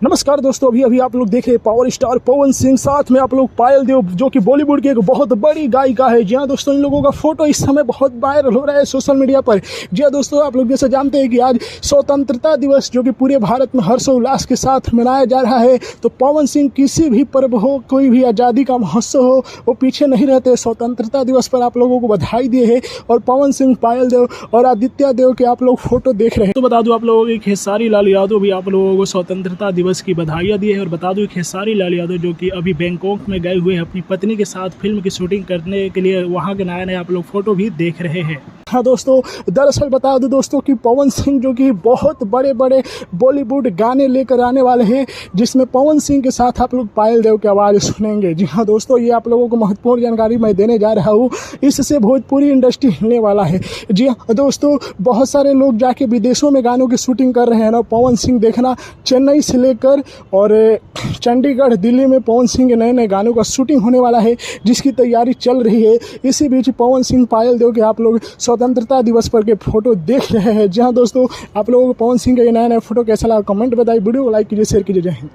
नमस्कार दोस्तों, अभी आप लोग देखे पावर स्टार पवन सिंह, साथ में आप लोग पायल देव जो कि बॉलीवुड की एक बहुत बड़ी गायिका है। जी हाँ दोस्तों, इन लोगों का फोटो इस समय बहुत वायरल हो रहा है सोशल मीडिया पर। जी हाँ दोस्तों, आप लोग जैसे जानते हैं कि आज स्वतंत्रता दिवस जो कि पूरे भारत में हर्षोल्लास के साथ मनाया जा रहा है। तो पवन सिंह किसी भी पर्व हो, कोई भी आज़ादी का महोत्सव हो, वो पीछे नहीं रहते। स्वतंत्रता दिवस पर आप लोगों को बधाई दिए है और पवन सिंह, पायल देव और आदित्य देव के आप लोग फोटो देख रहे हैं। तो बता दूं आप लोगों की खेसारी लाल यादव भी आप लोगों को स्वतंत्रता दिवस की बधाइयाँ दी है। और बता दूं खेसारी लाल यादव जो कि अभी बैंकॉक में गए हुए हैं अपनी पत्नी के साथ फिल्म की शूटिंग करने के लिए, वहां के नए आप लोग फोटो भी देख रहे हैं। हाँ दोस्तों, दरअसल बता दूं दोस्तों कि पवन सिंह जो कि बहुत बड़े बड़े बॉलीवुड गाने लेकर आने वाले हैं, जिसमें पवन सिंह के साथ आप लोग पायल देव की आवाज़ सुनेंगे। जी हाँ दोस्तों, ये आप लोगों को महत्वपूर्ण जानकारी मैं देने जा रहा हूँ। इससे भोजपुरी इंडस्ट्री हिलने वाला है। जी हाँ दोस्तों, बहुत सारे लोग जाके विदेशों में गानों की शूटिंग कर रहे हैं ना। पवन सिंह देखना, चेन्नई से लेकर और चंडीगढ़, दिल्ली में पवन सिंह के नए नए गानों का शूटिंग होने वाला है, जिसकी तैयारी चल रही है। इसी बीच पवन सिंह, पायल देव के आप लोग स्वतंत्रता दिवस पर के फोटो देख रहे हैं। जहां दोस्तों, आप लोगों को पवन सिंह के नए नए फोटो कैसा लगा कमेंट बताइए, वीडियो को लाइक कीजिए, शेयर कीजिए। जय हिंद।